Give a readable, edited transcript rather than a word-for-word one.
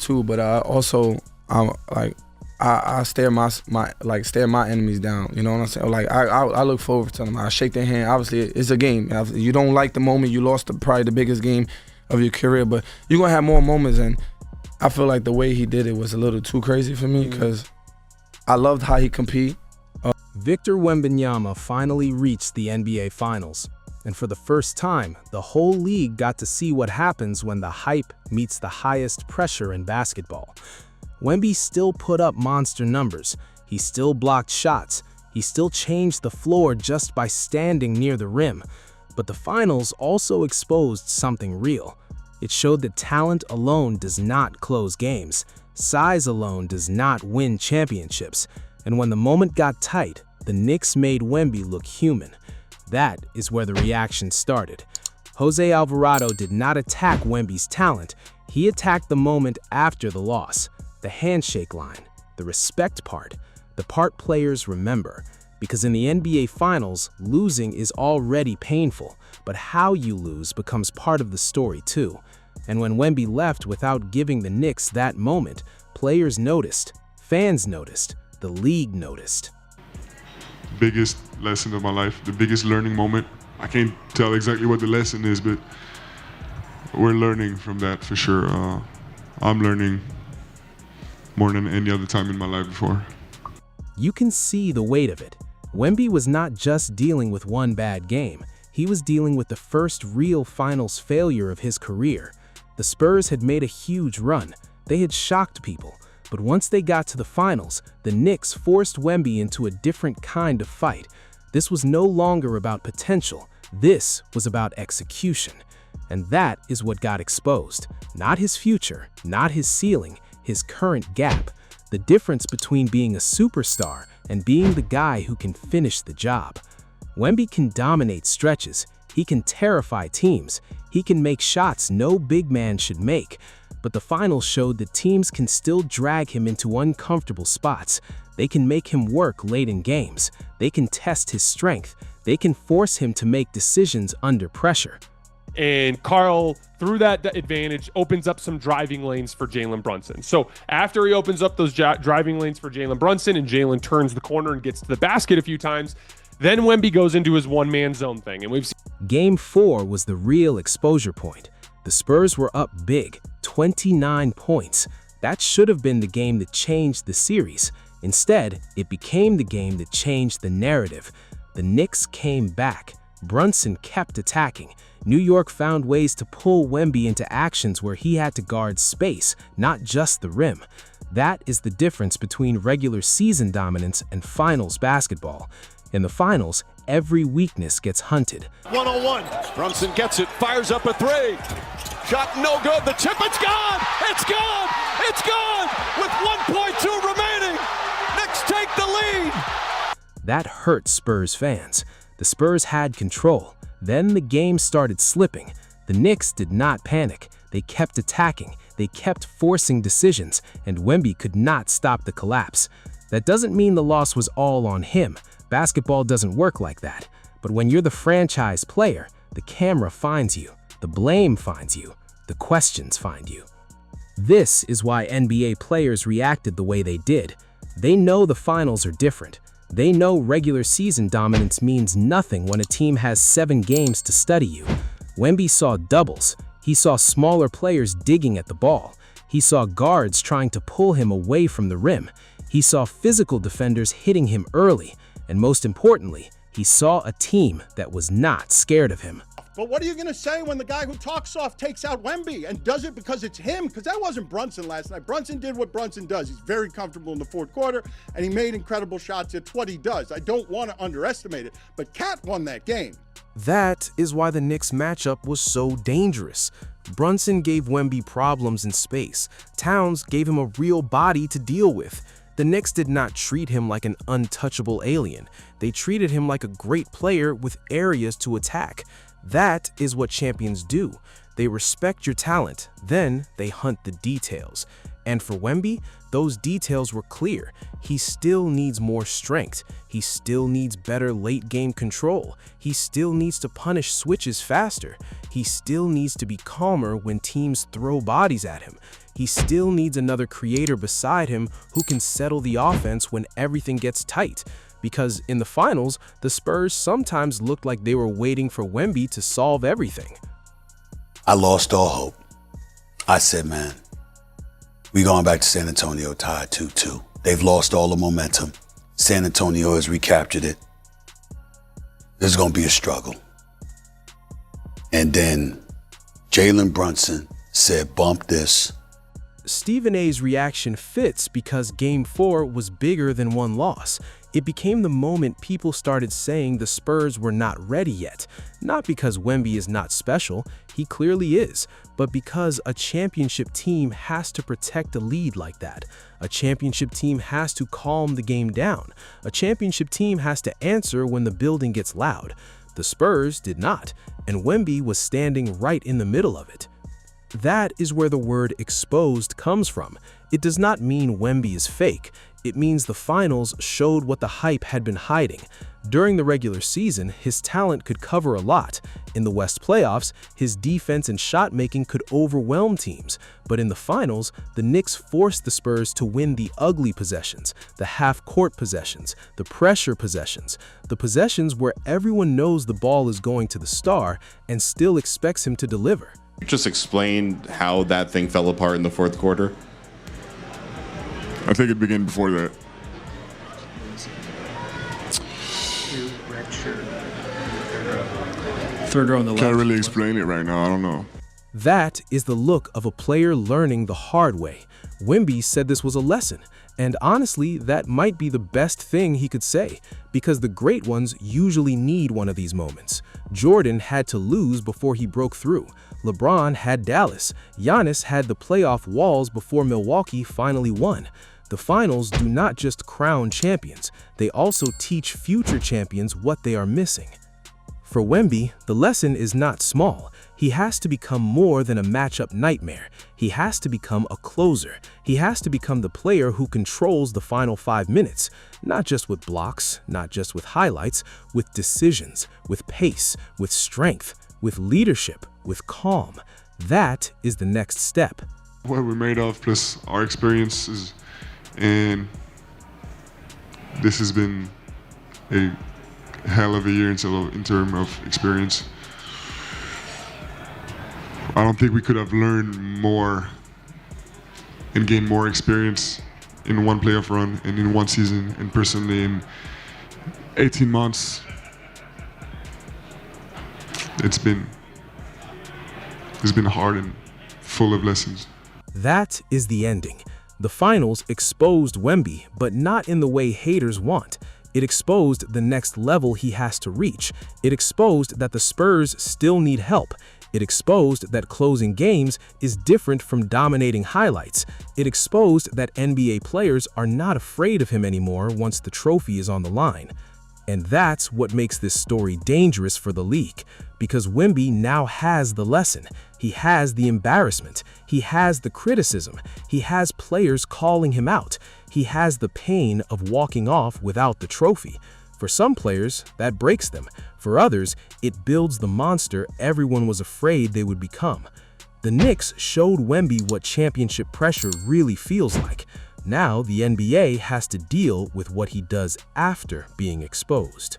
too, but also I'm like I stare my enemies down. You know what I'm saying? Like I look forward to them. I shake their hand. Obviously, it's a game. You don't like the moment. You lost probably the biggest game of your career, but you're gonna have more moments. And I feel like the way he did it was a little too crazy for me because I loved how he compete. Victor Wembanyama finally reached the NBA Finals. And for the first time, the whole league got to see what happens when the hype meets the highest pressure in basketball. Wemby still put up monster numbers. He still blocked shots. He still changed the floor just by standing near the rim. But the finals also exposed something real. It showed that talent alone does not close games. Size alone does not win championships. And when the moment got tight, the Knicks made Wemby look human. That is where the reaction started. Jose Alvarado did not attack Wemby's talent. He attacked the moment after the loss. The handshake line, the respect part, the part players remember. Because in the NBA Finals, losing is already painful, but how you lose becomes part of the story too. And when Wemby left without giving the Knicks that moment, players noticed, fans noticed, the league noticed. Biggest lesson of my life, the biggest learning moment. I can't tell exactly what the lesson is, but we're learning from that for sure. I'm learning more than any other time in my life before. You can see the weight of it. Wemby was not just dealing with one bad game. He was dealing with the first real finals failure of his career. The Spurs had made a huge run. They had shocked people. But once they got to the finals, the Knicks forced Wemby into a different kind of fight. This was no longer about potential. This was about execution. And that is what got exposed. Not his future, not his ceiling, his current gap. The difference between being a superstar and being the guy who can finish the job. Wemby can dominate stretches. He can terrify teams. He can make shots no big man should make. But the finals showed that teams can still drag him into uncomfortable spots. They can make him work late in games. They can test his strength. They can force him to make decisions under pressure. And Karl, through that advantage, opens up some driving lanes for Jalen Brunson. So after he opens up those driving lanes for Jalen Brunson and Jalen turns the corner and gets to the basket a few times, then Wemby goes into his one-man zone thing. And we've seen Game 4 was the real exposure point. The Spurs were up big, 29 points. That should have been the game that changed the series. Instead, it became the game that changed the narrative. The Knicks came back. Brunson kept attacking. New York found ways to pull Wemby into actions where he had to guard space, not just the rim. That is the difference between regular season dominance and finals basketball. In the finals, every weakness gets hunted. 101. Brunson gets it, fires up a three. Shot no good. The tip, it's gone! It's gone! It's gone! With 1.2 remaining, Knicks take the lead. That hurt Spurs fans. The Spurs had control. Then the game started slipping. The Knicks did not panic. They kept attacking. They kept forcing decisions, and Wemby could not stop the collapse. That doesn't mean the loss was all on him. Basketball doesn't work like that. But when you're the franchise player, the camera finds you, the blame finds you, the questions find you. This is why NBA players reacted the way they did. They know the finals are different. They know regular season dominance means nothing when a team has 7 games to study you. Wemby saw doubles. He saw smaller players digging at the ball. He saw guards trying to pull him away from the rim. He saw physical defenders hitting him early. And most importantly, he saw a team that was not scared of him. But what are you going to say when the guy who talks soft takes out Wemby and does it because it's him? Because that wasn't Brunson last night. Brunson did what Brunson does. He's very comfortable in the fourth quarter, and he made incredible shots. It's what he does. I don't want to underestimate it, but Cat won that game. That is why the Knicks matchup was so dangerous. Brunson gave Wemby problems in space. Towns gave him a real body to deal with. The Knicks did not treat him like an untouchable alien. They treated him like a great player with areas to attack. That is what champions do. They respect your talent, then they hunt the details. And for Wemby, those details were clear. He still needs more strength. He still needs better late-game control. He still needs to punish switches faster. He still needs to be calmer when teams throw bodies at him. He still needs another creator beside him who can settle the offense when everything gets tight. Because in the finals, the Spurs sometimes looked like they were waiting for Wemby to solve everything. I lost all hope. I said, man, we going back to San Antonio tied 2-2. They've lost all the momentum. San Antonio has recaptured it. There's going to be a struggle. And then Jalen Brunson said, bump this. Stephen A's reaction fits because Game 4 was bigger than one loss. It became the moment people started saying the Spurs were not ready yet. Not because Wemby is not special, he clearly is, but because a championship team has to protect a lead like that. A championship team has to calm the game down. A championship team has to answer when the building gets loud. The Spurs did not, and Wemby was standing right in the middle of it. That is where the word exposed comes from. It does not mean Wemby is fake. It means the finals showed what the hype had been hiding. During the regular season, his talent could cover a lot. In the West playoffs, his defense and shot making could overwhelm teams. But in the finals, the Knicks forced the Spurs to win the ugly possessions, the half-court possessions, the pressure possessions, the possessions where everyone knows the ball is going to the star and still expects him to deliver. Just explain how that thing fell apart in the fourth quarter. I think it began before that. Third row on the left. Can't really explain it right now. I don't know. That is the look of a player learning the hard way. Wemby said this was a lesson, and honestly, that might be the best thing he could say, because the great ones usually need one of these moments. Jordan had to lose before he broke through. LeBron had Dallas. Giannis had the playoff walls before Milwaukee finally won. The finals do not just crown champions, they also teach future champions what they are missing. For Wemby, the lesson is not small. He has to become more than a matchup nightmare. He has to become a closer. He has to become the player who controls the final 5 minutes, not just with blocks, not just with highlights, with decisions, with pace, with strength, with leadership, with calm. That is the next step. What we're made of, plus our experiences, and this has been a hell of a year in terms of experience. I don't think we could have learned more and gained more experience in one playoff run and in one season, and personally in 18 months. It's been hard and full of lessons. That is the ending. The finals exposed Wemby, but not in the way haters want. It exposed the next level he has to reach. It exposed that the Spurs still need help. It exposed that closing games is different from dominating highlights. It exposed that NBA players are not afraid of him anymore once the trophy is on the line. And that's what makes this story dangerous for the league, because Wemby now has the lesson. He has the embarrassment. He has the criticism. He has players calling him out. He has the pain of walking off without the trophy. For some players, that breaks them. For others, it builds the monster everyone was afraid they would become. The Knicks showed Wemby what championship pressure really feels like. Now the NBA has to deal with what he does after being exposed.